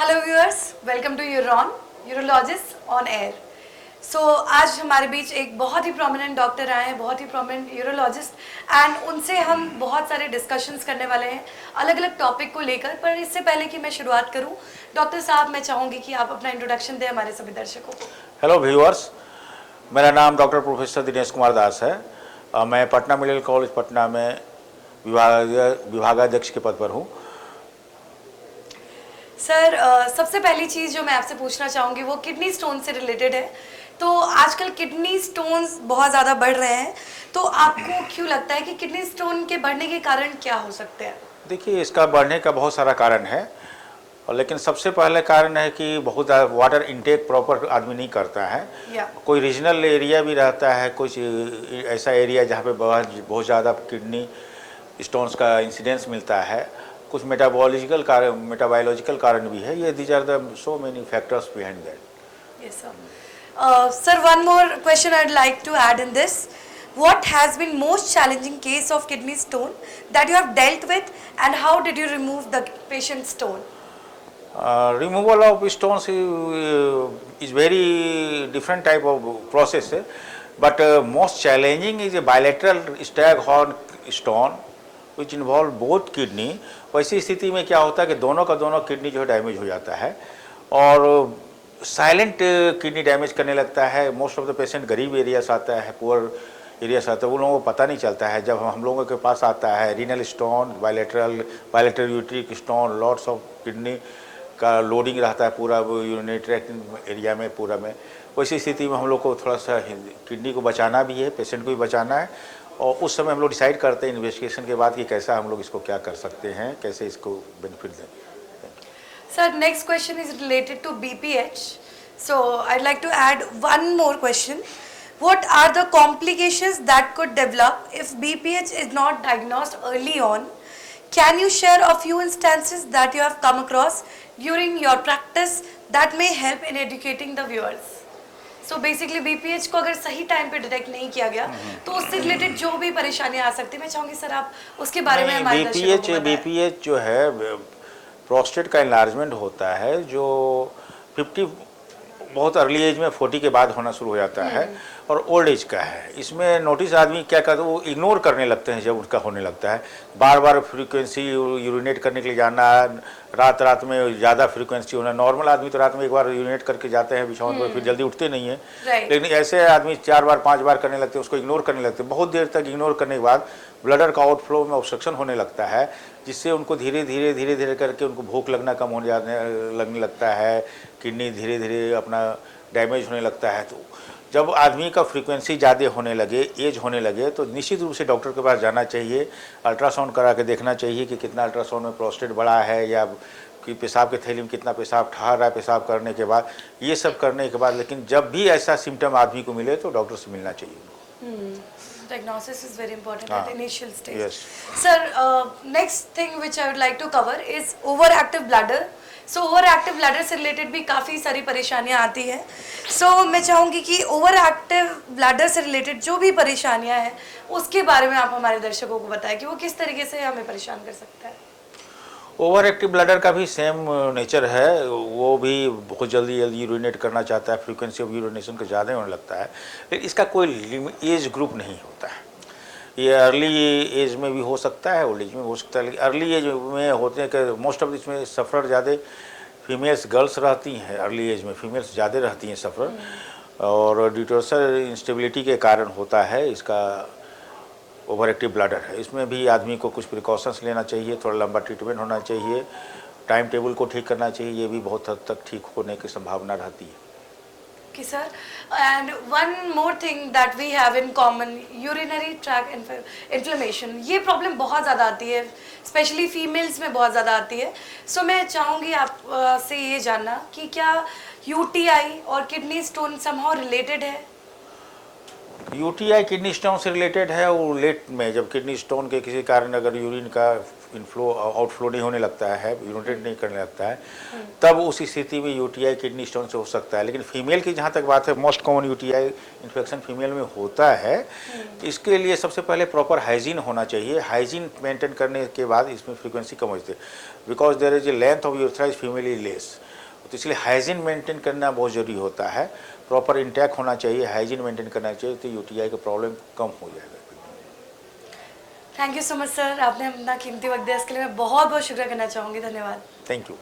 Hello viewers, welcome to uron urologist on air. So आज हमारे बीच एक बहुत ही प्रोमिनेंट डॉक्टर आए हैं, बहुत ही प्रोमिनेंट यूरोलॉजिस्ट, एंड उनसे हम बहुत सारे डिस्कशंस करने वाले हैं अलग अलग टॉपिक को लेकर। पर इससे पहले कि मैं शुरुआत करूं, डॉक्टर साहब मैं चाहूँगी कि आप अपना इंट्रोडक्शन दें हमारे सभी दर्शकों को। हेलो व्यूअर्स, मेरा नाम डॉक्टर प्रोफेसर दिनेश कुमार दास है। मैं पटना मेडिकल कॉलेज पटना में विभागाध्यक्ष के पद पर हूँ। सर सबसे पहली चीज़ जो मैं आपसे पूछना चाहूँगी वो किडनी स्टोन से रिलेटेड है। तो आजकल किडनी स्टोन्स बहुत ज़्यादा बढ़ रहे हैं, तो आपको क्यों लगता है कि किडनी स्टोन के बढ़ने के कारण क्या हो सकते हैं? देखिए, इसका बढ़ने का बहुत सारा कारण है, और लेकिन सबसे पहले कारण है कि बहुत वाटर इनटेक प्रॉपर आदमी नहीं करता है। कोई रीजनल एरिया भी रहता है, कुछ ऐसा एरिया जहाँ पे बहुत ज़्यादा किडनी स्टोन्स का इंसिडेंस मिलता है। कुछ मेटाबायोलॉजिकल कारण भी है। ये these are the so many factors behind that. Yes sir. Sir, one more question I'd like to add in this. What has been most challenging case of kidney stone that you have dealt with, and how did you remove the patient's stone? Removal of stones is very different type of process, but most challenging is a bilateral staghorn stone which involve both kidney। वैसी स्थिति में क्या होता है कि दोनों का दोनों किडनी जो है डैमेज हो जाता है, और साइलेंट किडनी डैमेज करने लगता है। मोस्ट ऑफ द पेशेंट गरीब एरिया से आता है, पुअर एरिया से आता है, उन लोगों को पता नहीं चलता है। जब हम लोगों के पास आता है renal stone, bilateral ureteric stone, lots of kidney का लोडिंग रहता है पूरा यूरिनरी ट्रैक्ट एरिया में पूरा में, वैसी स्थिति में हम लोग को थोड़ा सा किडनी को बचाना भी है, पेशेंट को भी बचाना है। और उस समय हम लोग डिसाइड करते हैं इन्वेस्टिगेशन के बाद कि कैसा हम लोग इसको क्या कर सकते हैं, कैसे इसको बेनिफिट दें। Sir, next question is related to BPH. So I'd like to add one more question. What are the complications that could develop if BPH is not diagnosed early on? Can you share a few instances that you have come across during your practice that may help in educating the viewers? So basically BPH को अगर सही time पे detect नहीं किया गया तो उससे related जो भी परेशानियां आ सकती है, मैं चाहूँगी सर आप उसके बारे में हमारे दर्शकों को बताएं। BPH जो है प्रोस्टेट का इन्लार्जमेंट होता है, जो 50 बहुत अर्ली एज में 40 के बाद होना शुरू हो जाता है, और ओल्ड एज का है। इसमें नोटिस आदमी क्या करते हैं, वो इग्नोर करने लगते हैं। जब उनका होने लगता है बार बार फ्रीक्वेंसी यूरिनेट करने के लिए जाना, रात में ज़्यादा फ्रीक्वेंसी होना। नॉर्मल आदमी तो रात में एक बार यूरिनेट करके जाते हैं बिछावन पर, फिर जल्दी उठते नहीं है। लेकिन ऐसे आदमी 4 बार 5 बार करने लगते हैं, उसको इग्नोर करने लगते हैं। बहुत देर तक इग्नोर करने के बाद ब्लडर का आउटफ्लो में ऑब्स्ट्रक्शन होने लगता है, जिससे उनको धीरे धीरे करके उनको भूख लगना कम होने लगने लगता है, किडनी धीरे धीरे अपना डैमेज होने लगता है। तो जब आदमी का फ्रीक्वेंसी ज़्यादा होने लगे, एज होने लगे, तो निश्चित रूप से डॉक्टर के पास जाना चाहिए। अल्ट्रासाउंड करा के देखना चाहिए कि कितना अल्ट्रासाउंड में प्रोस्टेट बड़ा है, या कि पेशाब के थैली में कितना पेशाब ठहर रहा है पेशाब करने के बाद। ये सब करने के बाद लेकिन जब भी ऐसा सिम्टम आदमी को मिले तो डॉक्टर से मिलना चाहिए। Diagnosis is very important at initial stage. Yes. Sir, next thing which I would like to cover is overactive bladder. So overactive bladder से related भी काफ़ी सारी परेशानियाँ आती हैं। So मैं चाहूँगी कि overactive bladder से related जो भी परेशानियाँ हैं उसके बारे में आप हमारे दर्शकों को बताएं कि वो किस तरीके से हमें परेशान कर सकता है। ओवर एक्टिव ब्लडर का भी सेम नेचर है, वो भी बहुत जल्दी यूरिनेट करना चाहता है, फ्रीक्वेंसी ऑफ यूरिनेशन का ज़्यादा होने लगता है। लेकिन इसका कोई एज ग्रुप नहीं होता है। ये अर्ली एज में भी हो सकता है, ओल्ड एज में हो सकता है, लेकिन अर्ली एज में होते हैं कि मोस्ट ऑफ इसमें सफ़र ज़्यादा फीमेल्स गर्ल्स रहती हैं। अर्ली एज में फीमेल्स ज़्यादा रहती हैं सफ़र, और ड्यूटेरसल इंस्टेबिलिटी के कारण होता है इसका ओवर एक्टिव ब्लडर है। इसमें भी आदमी को कुछ प्रिकॉशंस लेना चाहिए, थोड़ा लंबा ट्रीटमेंट होना चाहिए, टाइम टेबल को ठीक करना चाहिए। ये भी बहुत हद तक ठीक होने की संभावना रहती है। Okay, sir. And one more thing that we have in common, urinary tract inflammation. ये प्रॉब्लम बहुत ज़्यादा आती है, स्पेशली फीमेल्स में बहुत ज़्यादा आती है। सो मैं चाहूँगी आप से ये जानना कि क्या UTI और किडनी स्टोन समहाउ रिलेटेड है? यूटीआई किडनी स्टोन से रिलेटेड है। वो लेट में जब किडनी स्टोन के किसी कारण अगर यूरिन का इनफ्लो आउटफ्लो नहीं होने लगता है, यूरिनेट नहीं करने लगता है, तब उस स्थिति में यूटीआई किडनी स्टोन से हो सकता है। लेकिन फीमेल की जहाँ तक बात है, most common UTI infection female में होता है। इसके लिए सबसे पहले प्रॉपर हाइजीन होना चाहिए। हाइजीन मेंटेन करने के बाद इसमें फ्रीक्वेंसी कम होती है, because there is a length of urethra is female is less. तो इसलिए हाइजीन मेंटेन करना बहुत ज़रूरी होता है। प्रॉपर इंटैक होना चाहिए, हाइजीन मेंटेन करना चाहिए, तो यूटीआई का प्रॉब्लम कम हो जाएगा। Thank you so much sir, आपने अपना कीमती वक्त दिया, इसके लिए मैं बहुत बहुत शुक्रिया करना चाहूँगी। धन्यवाद। Thank you.